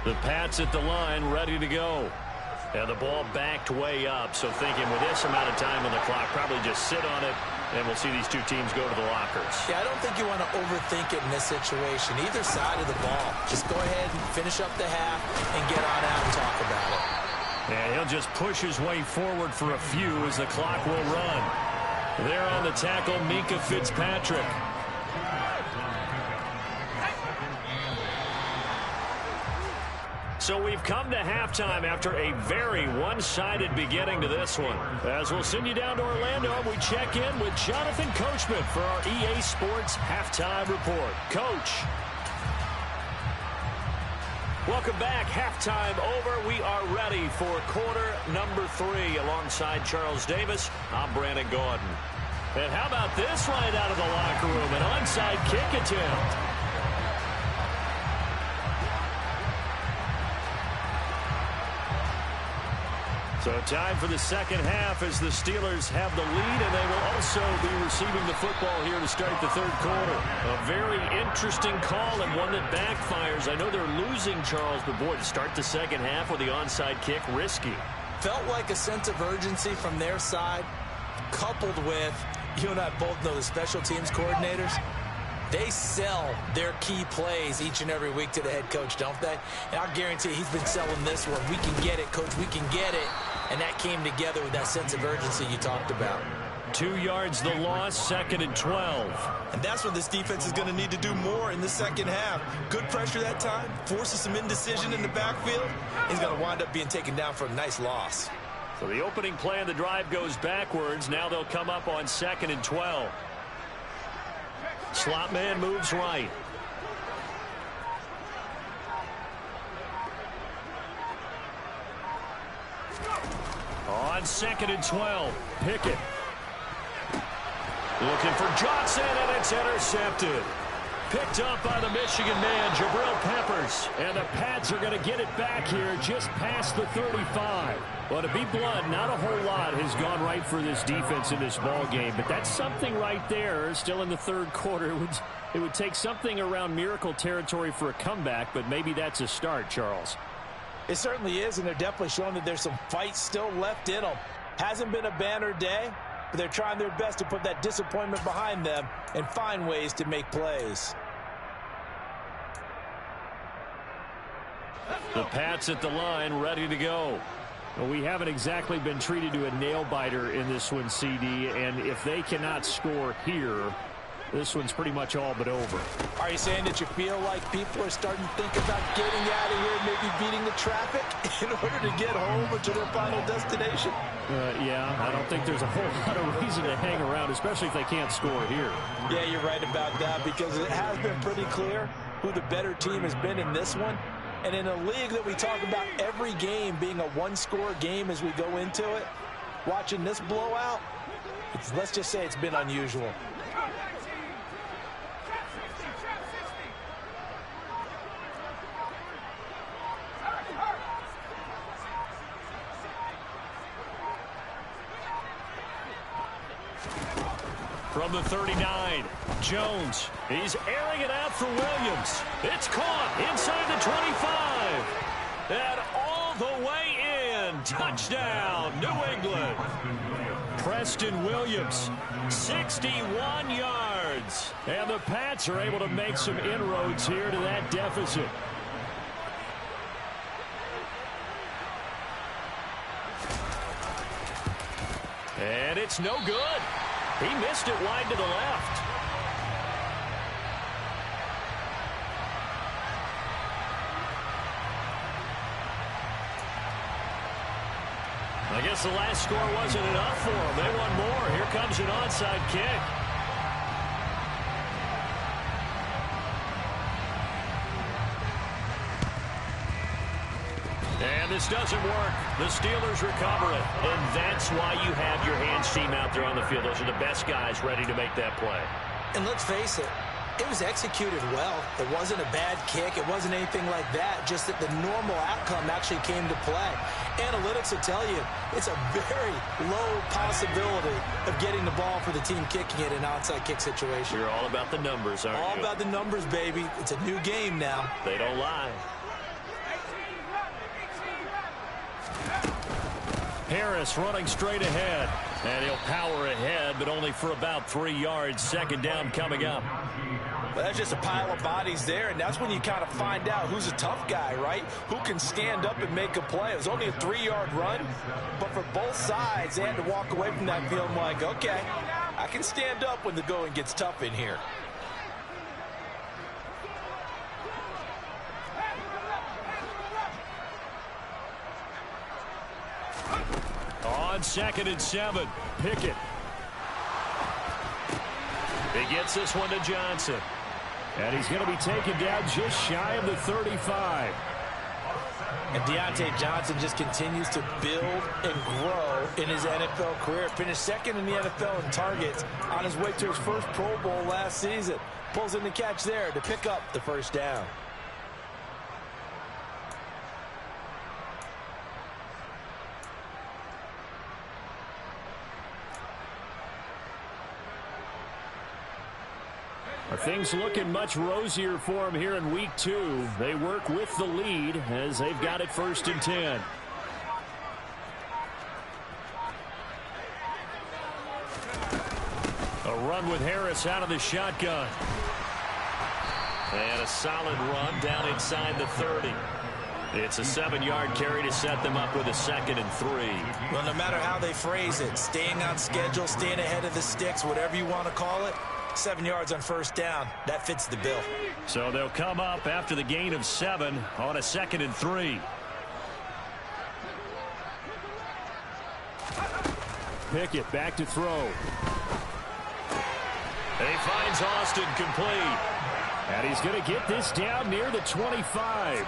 The Pats at the line, ready to go. And the ball backed way up, so thinking with this amount of time on the clock, probably just sit on it, and we'll see these two teams go to the lockers. Yeah, I don't think you want to overthink it in this situation. Either side of the ball. Just go ahead and finish up the half and get on out and talk about it. And he'll just push his way forward for a few as the clock will run. There on the tackle, Minkah Fitzpatrick. So we've come to halftime after a very one-sided beginning to this one. As we'll send you down to Orlando, we check in with Jonathan Coachman for our EA Sports Halftime Report. Coach. Welcome back. Halftime over. We are ready for quarter number 3 alongside Charles Davis. I'm Brandon Gaudin. And how about this right out of the locker room? An onside kick attempt. So time for the second half as the Steelers have the lead, and they will also be receiving the football here to start the third quarter. A very interesting call and one that backfires. I know they're losing, Charles, but boy, to start the second half with the onside kick, risky. Felt like a sense of urgency from their side, coupled with, you and I both know the special teams coordinators. They sell their key plays each and every week to the head coach, don't they? And I guarantee he's been selling this one. We can get it, coach. We can get it. And that came together with that sense of urgency you talked about. 2 yards the loss, 2nd and 12. And that's what this defense is going to need to do more in the second half. Good pressure that time, forces some indecision in the backfield. He's going to wind up being taken down for a nice loss. So the opening play of the drive goes backwards. Now they'll come up on 2nd and 12. Slot man moves right. On 2nd and 12, Pickett. Looking for Johnson, and it's intercepted. Picked up by the Michigan man, Jabril Peppers. And the Pats are going to get it back here just past the 35. Well, to be blunt, not a whole lot has gone right for this defense in this ball game, but that's something right there. Still in the third quarter. It would take something around miracle territory for a comeback, but maybe that's a start, Charles. It certainly is, and they're definitely showing that there's some fight still left in them. Hasn't been a banner day, but they're trying their best to put that disappointment behind them and find ways to make plays. The Pats at the line, ready to go. Well, we haven't exactly been treated to a nail-biter in this one, CD, and if they cannot score here, this one's pretty much all but over. Are you saying that you feel like people are starting to think about getting out of here, maybe beating the traffic in order to get home or to their final destination? Yeah, I don't think there's a whole lot of reason to hang around, especially if they can't score here. Yeah, you're right about that, because it has been pretty clear who the better team has been in this one. And in a league that we talk about every game being a one-score game as we go into it, watching this blowout, let's just say it's been unusual. From the 39, Jones. He's airing it out for Williams. It's caught inside the 25. And all the way in. Touchdown, New England. Preston Williams, 61 yards. And the Pats are able to make some inroads here to that deficit. And it's no good. He missed it wide to the left. I guess the last score wasn't enough for them. They want more. Here comes an onside kick. And this doesn't work. The Steelers recover it. And that's why you have your hands team out there on the field. Those are the best guys ready to make that play. And let's face it, it was executed well. It wasn't a bad kick. It wasn't anything like that. Just that the normal outcome actually came to play. Analytics will tell you it's a very low possibility of getting the ball for the team kicking it in an onside kick situation. You're all about the numbers, aren't you? All about the numbers, baby. It's a new game now. They don't lie. Harris running straight ahead. And he'll power ahead, but only for about 3 yards. Second down coming up. Well, that's just a pile of bodies there, and that's when you kind of find out who's a tough guy, right? Who can stand up and make a play. It was only a 3-yard run, but for both sides, they had to walk away from that feeling like, okay, I can stand up when the going gets tough in here. On 2nd and 7, Pickett. He gets this one to Johnson. And he's going to be taken down just shy of the 35. And Deontay Johnson just continues to build and grow in his NFL career. Finished 2nd in the NFL in targets on his way to his first Pro Bowl last season. Pulls in the catch there to pick up the first down. Things looking much rosier for him here in week 2. They work with the lead as they've got it 1st and 10. A run with Harris out of the shotgun. And a solid run down inside the 30. It's a 7-yard carry to set them up with a 2nd and 3. Well, no matter how they phrase it, staying on schedule, staying ahead of the sticks, whatever you want to call it, 7 yards on 1st down. That fits the bill. So they'll come up after the gain of 7 on a 2nd and 3. Pickett back to throw. He finds Austin complete. And he's going to get this down near the 25.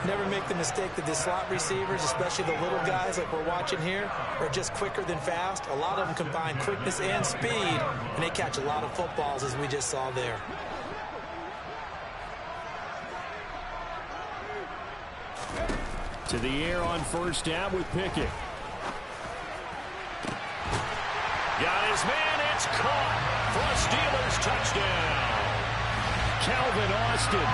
Never make the mistake that the slot receivers, especially the little guys like we're watching here, are just quicker than fast. A lot of them combine quickness and speed, and they catch a lot of footballs, as we just saw there. To the air on 1st down with Pickett. Got his man, it's caught for a Steelers touchdown. Calvin Austin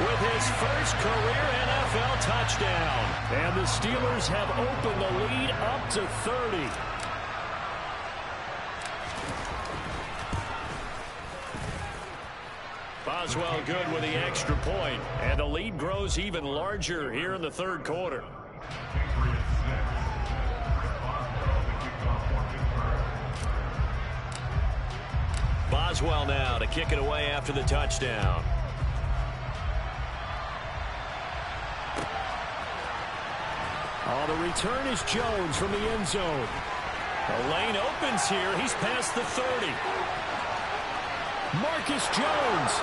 with his first career NFL touchdown. And the Steelers have opened the lead up to 30. Boswell good with the extra point. And the lead grows even larger here in the 3rd quarter. Boswell now to kick it away after the touchdown. Oh, the return is Jones from the end zone. The lane opens here. He's past the 30. Marcus Jones.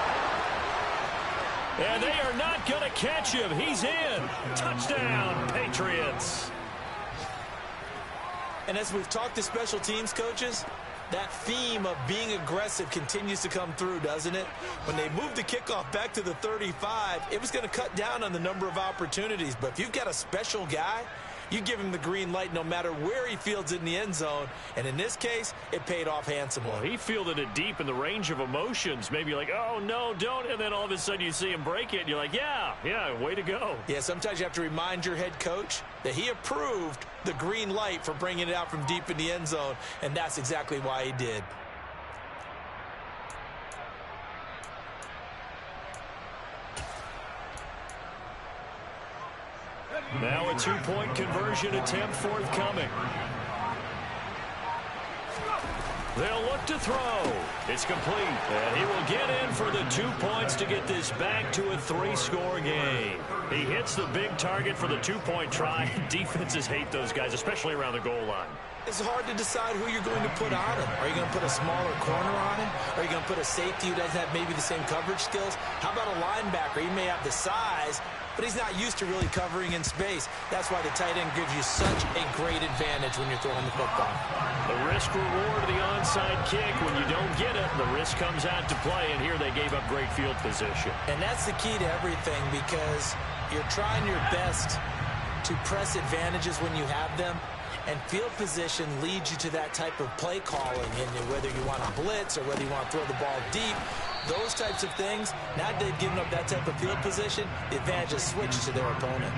And they are not going to catch him. He's in. Touchdown, Patriots. And as we've talked to special teams coaches, that theme of being aggressive continues to come through, doesn't it? When they moved the kickoff back to the 35, it was going to cut down on the number of opportunities. But if you've got a special guy, you give him the green light no matter where he fields in the end zone. And in this case, it paid off handsomely. Well, he fielded it deep in the range of emotions. Maybe like, oh, no, don't. And then all of a sudden you see him break it. And you're like, yeah, way to go. Yeah, sometimes you have to remind your head coach that he approved the green light for bringing it out from deep in the end zone. And that's exactly why he did. Now a 2-point conversion attempt forthcoming. They'll look to throw. It's complete. And he will get in for the 2 points to get this back to a 3-score game. He hits the big target for the 2-point try. Defenses hate those guys, especially around the goal line. It's hard to decide who you're going to put on him. Are you going to put a smaller corner on him? Are you going to put a safety who doesn't have maybe the same coverage skills? How about a linebacker? He may have the size, but he's not used to really covering in space. That's why the tight end gives you such a great advantage when you're throwing the football. The risk reward of the onside kick. When you don't get it, the risk comes out to play, and here they gave up great field position. And that's the key to everything, because you're trying your best to press advantages when you have them. And field position leads you to that type of play calling, and whether you want to blitz or whether you want to throw the ball deep, those types of things. Now they've given up that type of field position, the advantage is switched to their opponent.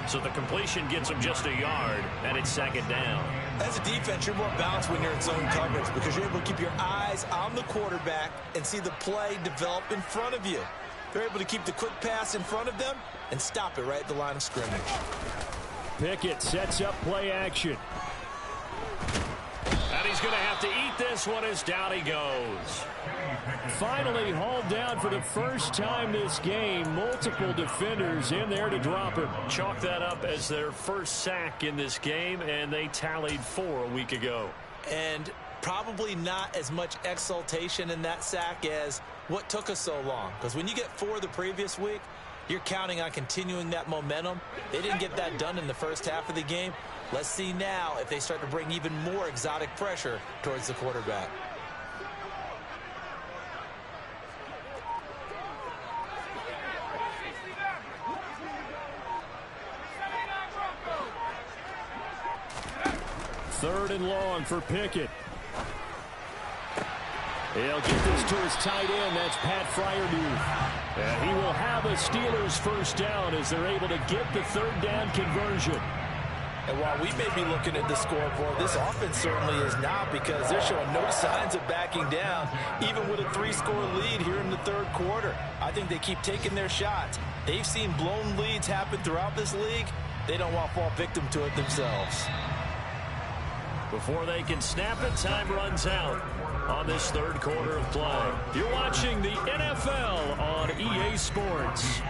So the completion gets him just a yard, and it's second down. As a defense, you're more balanced when you're in zone coverage because you're able to keep your eyes on the quarterback and see the play develop in front of you. They're able to keep the quick pass in front of them and stop it right at the line of scrimmage. Pickett sets up play action. And he's going to have to eat this one as down he goes. Finally hauled down for the first time this game. Multiple defenders in there to drop him. Chalk that up as their first sack in this game, and they tallied 4 a week ago. And probably not as much exultation in that sack as what took us so long. Because when you get 4 the previous week, you're counting on continuing that momentum. They didn't get that done in the first half of the game. Let's see now if they start to bring even more exotic pressure towards the quarterback. Third and long for Pickett. He'll get this to his tight end. That's Pat Fryermuth. And he will have a Steelers first down as they're able to get the third down conversion. And while we may be looking at the scoreboard, this offense certainly is not because they're showing no signs of backing down, even with a 3-score lead here in the third quarter. I think they keep taking their shots. They've seen blown leads happen throughout this league. They don't want to fall victim to it themselves. Before they can snap it, time runs out on this third quarter of play. You're watching the NFL on EA Sports.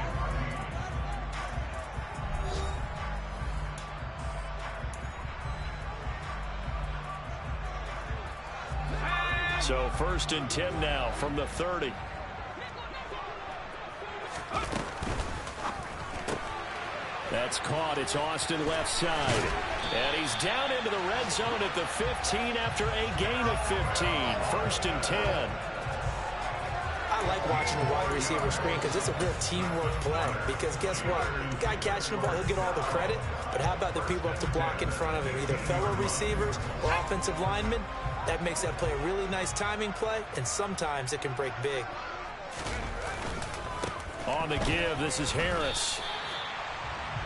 So first and 10 now from the 30. That's caught. It's Austin left side. And he's down into the red zone at the 15 after a gain of 15. First and 10. I like watching the wide receiver screen because it's a real teamwork play. Because guess what? The guy catching the ball, he'll get all the credit. But how about the people up to block in front of him? Either fellow receivers or offensive linemen. That makes that play a really nice timing play. And sometimes it can break big. On the give, this is Harris.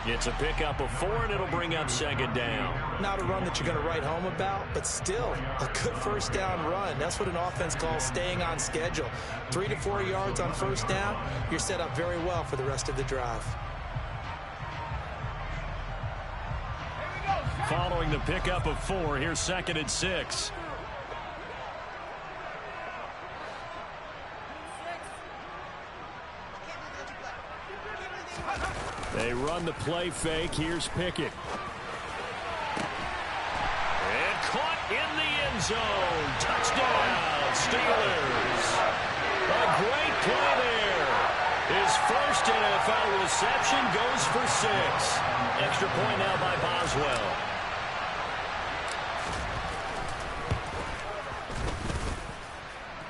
It's a pickup of 4, and it'll bring up second down. Not a run that you're going to write home about, but still a good first down run. That's what an offense calls staying on schedule. 3 to 4 yards on first down, you're set up very well for the rest of the drive. Following the pickup of 4, here's second and 6. They run the play fake. Here's Pickett. And caught in the end zone. Touchdown, Steelers. A great play there. His first NFL reception goes for 6. Extra point now by Boswell.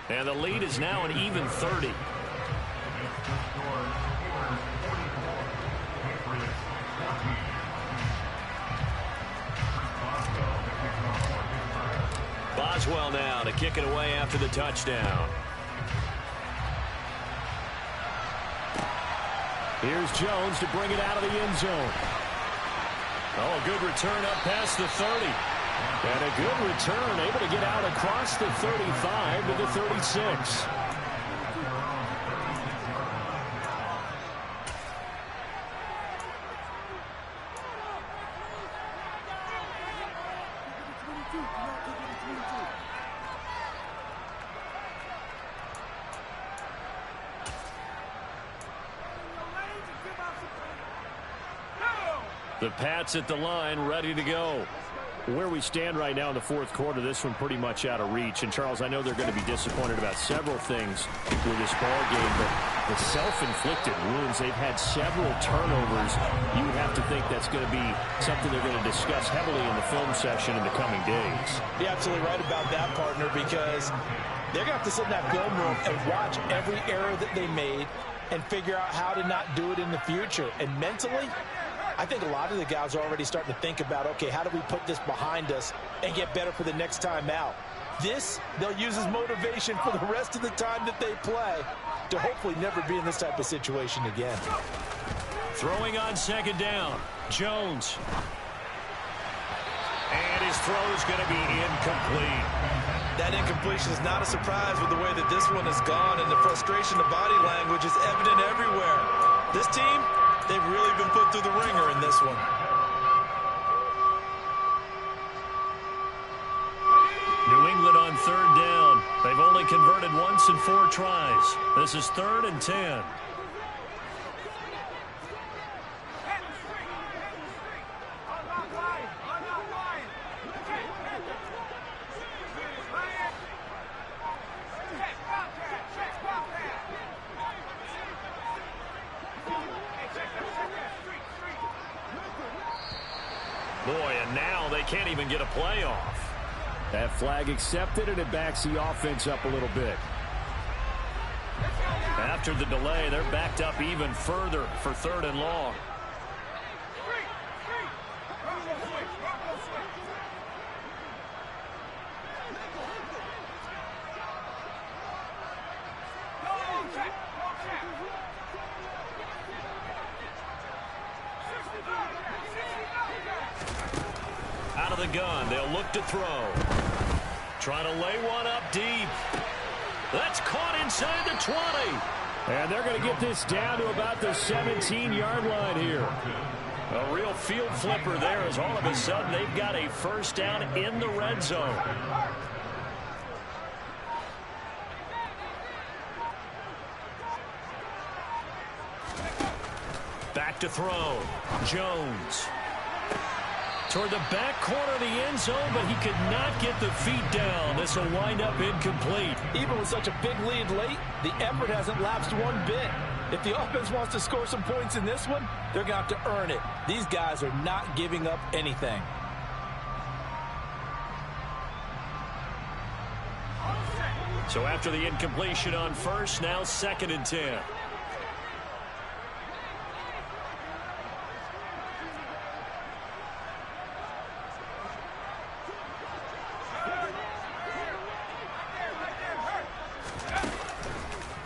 And the lead is now an even 30. Boswell now to kick it away after the touchdown. Here's Jones to bring it out of the end zone. Oh, a good return up past the 30. And a good return, able to get out across the 35 to the 36. The Pats at the line, ready to go. Where we stand right now in the fourth quarter, this one pretty much out of reach. And, Charles, I know they're going to be disappointed about several things with this ball game, but the self-inflicted wounds, they've had several turnovers. You would have to think that's going to be something they're going to discuss heavily in the film session in the coming days. You're absolutely right about that, partner, because they're going to have to sit in that film room and watch every error that they made and figure out how to not do it in the future. And mentally, I think a lot of the guys are already starting to think about, okay, how do we put this behind us and get better for the next time out? This, they'll use as motivation for the rest of the time that they play to hopefully never be in this type of situation again. Throwing on second down. Jones. And his throw is going to be incomplete. That incompletion is not a surprise with the way that this one has gone, and the frustration, the body language is evident everywhere. This team, they've really been put through the ringer in this one. New England on third down. They've only converted once in 4 tries. This is 3rd and 10. Boy, and now they can't even get a play off. That flag accepted, and it backs the offense up a little bit. After the delay, they're backed up even further for 3rd and long. Out of the gun, they'll look to throw. Trying to lay one up deep. That's caught inside the 20. And they're going to get this down to about the 17-yard line here. A real field flipper there as all of a sudden they've got a first down in the red zone. Back to throw. Jones. Toward the back corner of the end zone, but he could not get the feet down. This will wind up incomplete. Even with such a big lead late, the effort hasn't lapsed one bit. If the offense wants to score some points in this one, they're going to have to earn it. These guys are not giving up anything. So after the incompletion on first, now 2nd and 10.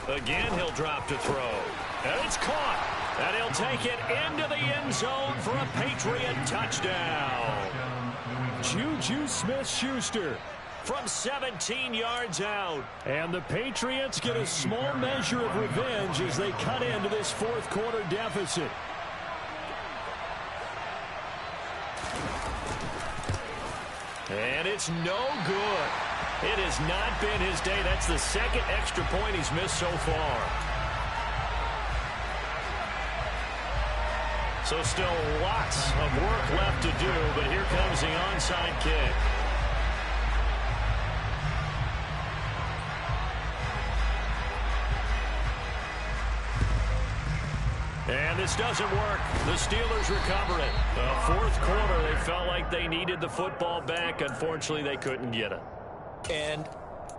Again, he'll drop to throw. And it's caught. And he'll take it into the end zone for a Patriot touchdown. Juju Smith-Schuster from 17 yards out. And the Patriots get a small measure of revenge as they cut into this 4th quarter deficit. And it's no good. It has not been his day. That's the 2nd extra point he's missed so far. So still lots of work left to do, but here comes the onside kick. And this doesn't work. The Steelers recover it. The 4th quarter, they felt like they needed the football back. Unfortunately, they couldn't get it. And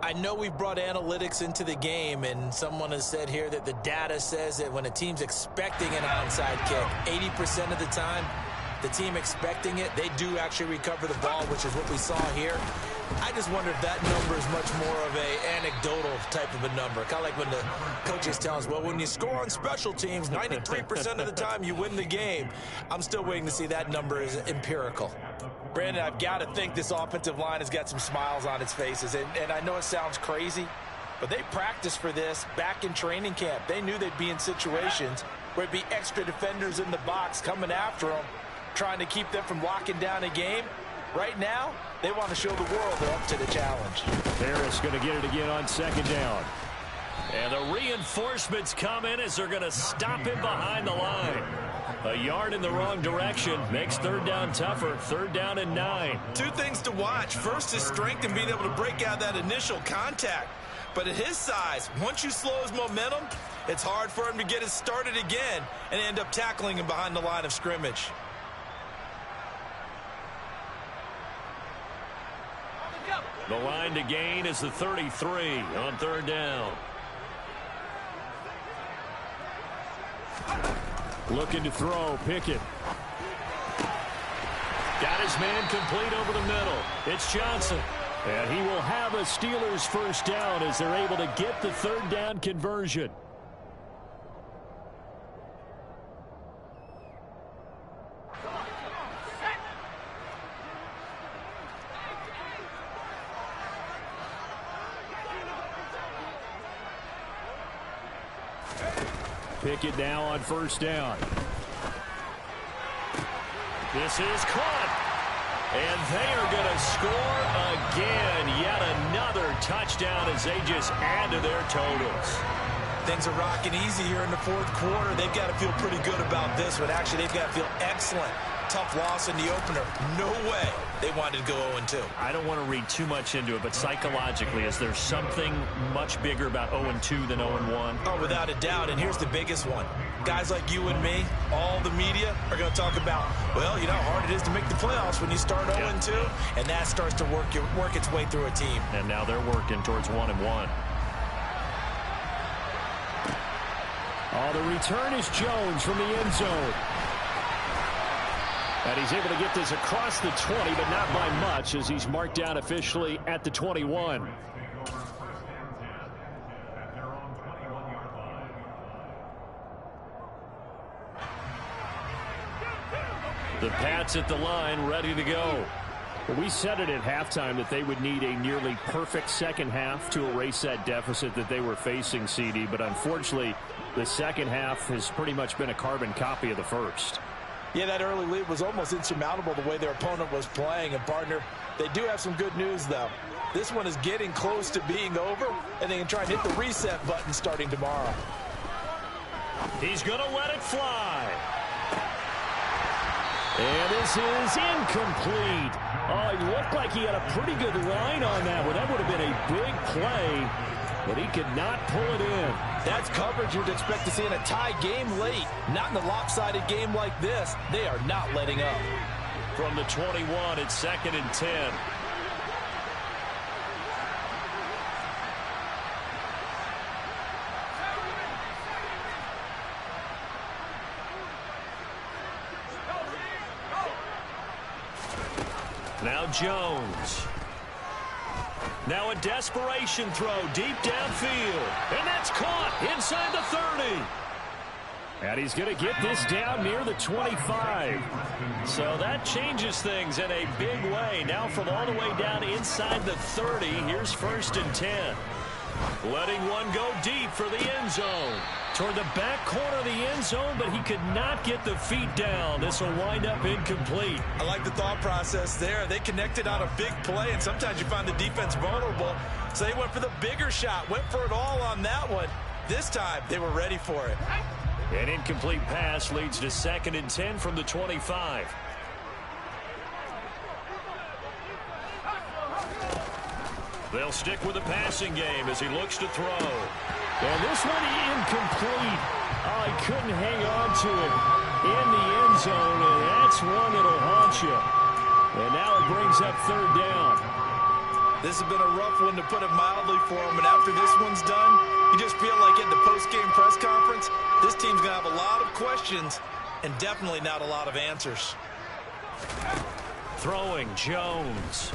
I know we've brought analytics into the game, and someone has said here that the data says that when a team's expecting an onside kick, 80% of the time, the team expecting it, they do actually recover the ball, which is what we saw here. I just wonder if that number is much more of a anecdotal type of a number. Kind of like when the coaches tell us, well, when you score on special teams, 93% of the time you win the game. I'm still waiting to see that number is empirical. Brandon, I've got to think this offensive line has got some smiles on its faces. And I know it sounds crazy, but they practiced for this back in training camp. They knew they'd be in situations where it'd be extra defenders in the box coming after them, trying to keep them from locking down a game. Right now, they want to show the world they're up to the challenge. Harris going to get it again on 2nd down. And the reinforcements come in as they're going to stop him behind the line. A yard in the wrong direction makes 3rd down tougher. 3rd down and 9. 2 things to watch. First, his strength and being able to break out that initial contact. But at his size, once you slow his momentum, it's hard for him to get it started again and end up tackling him behind the line of scrimmage. The line to gain is the 33 on 3rd down. Looking to throw, Pickett. Got his man complete over the middle. It's Johnson. And he will have a Steelers first down as they're able to get the 3rd down conversion. pick it now on first down. This is caught. And they are going to score again. Yet another touchdown as they just add to their totals. Things are rocking easy here in the fourth quarter. They've got to feel pretty good about this one. Actually, they've got to feel excellent. Tough loss in the opener. No way they wanted to go 0-2. I don't want to read too much into it, but psychologically, is there something much bigger about 0-2 than 0-1? Oh, without a doubt, and here's the biggest one. Guys like you and me, all the media, are going to talk about, well, you know how hard it is to make the playoffs when you start 0-2, and that starts to work its way through a team. And now they're working towards 1-1. Oh, the return is Jones from the end zone. And he's able to get this across the 20, but not by much, as he's marked down officially at the 21. The Pats at the line, ready to go. We said it at halftime that they would need a nearly perfect second half to erase that deficit that they were facing, CD, but unfortunately, the second half has pretty much been a carbon copy of the first. Yeah, that early lead was almost insurmountable the way their opponent was playing. And, partner, they do have some good news, though. This one is getting close to being over, and they can try and hit the reset button starting tomorrow. He's going to let it fly. And this is incomplete. Oh, he looked like he had a pretty good line on that one. That would have been a big play, but he could not pull it in. That's coverage you'd expect to see in a tie game late. Not in a lopsided game like this. They are not letting up. From the 21, it's 2nd and 10. Now Jones. Now a desperation throw deep downfield. And that's caught inside the 30. And he's going to get this down near the 25. So that changes things in a big way. Now from all the way down inside the 30, here's 1st and 10. Letting one go deep for the end zone. Toward the back corner of the end zone, but he could not get the feet down. This will wind up incomplete. I like the thought process there. They connected on a big play, and sometimes you find the defense vulnerable. So they went for the bigger shot, went for it all on that one. This time, they were ready for it. An incomplete pass leads to 2nd and 10 from the 25. They'll stick with the passing game as he looks to throw. And this one incomplete. Oh, he couldn't hang on to it in the end zone, and that's one that'll haunt you. And now it brings up 3rd down. This has been a rough one, to put it mildly, for him. And after this one's done, you just feel like at the post-game press conference, this team's going to have a lot of questions and definitely not a lot of answers. Throwing, Jones.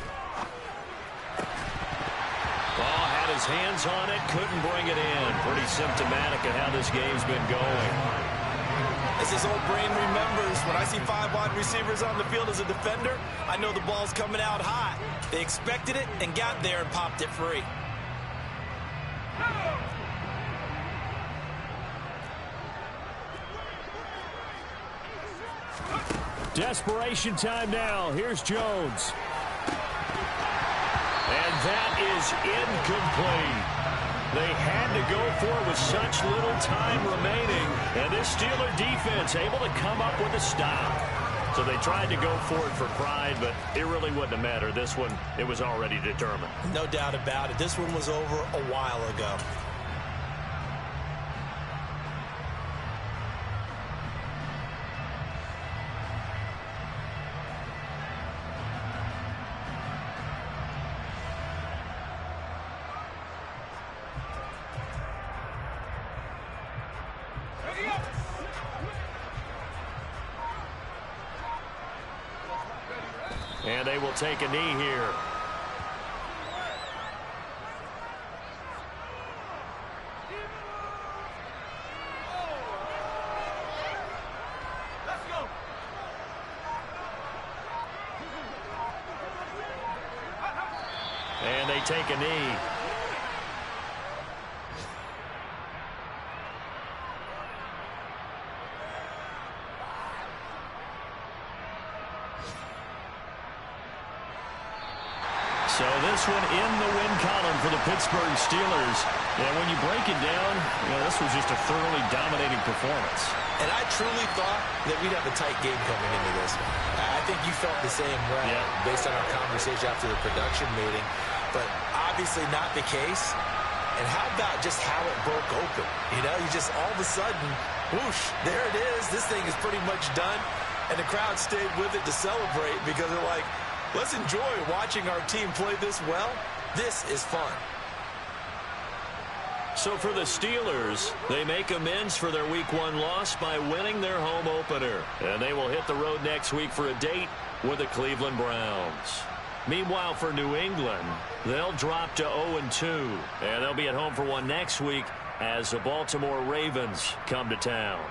Ball had his hands on it, couldn't bring it in. Pretty symptomatic of how this game's been going. As his old brain remembers, when I see 5 wide receivers on the field as a defender, I know the ball's coming out hot. They expected it and got there and popped it free. Desperation time now. Here's Jones. And that is incomplete. They had to go for it with such little time remaining. And this Steeler defense able to come up with a stop. So they tried to go for it for pride, but it really wouldn't have mattered. This one, it was already determined. No doubt about it. This one was over a while ago. And they will take a knee here. Let's go. And they take a knee. So this one in the win column for the Pittsburgh Steelers. And when you break it down, this was just a thoroughly dominating performance. And I truly thought that we'd have a tight game coming into this one. I think you felt the same way based on our conversation after the production meeting. But obviously not the case. And how about just how it broke open? You just all of a sudden, whoosh, there it is. This thing is pretty much done. And the crowd stayed with it to celebrate because they're like, let's enjoy watching our team play this well. This is fun. So for the Steelers, they make amends for their Week 1 loss by winning their home opener. And they will hit the road next week for a date with the Cleveland Browns. Meanwhile, for New England, they'll drop to 0-2. And they'll be at home for one next week as the Baltimore Ravens come to town.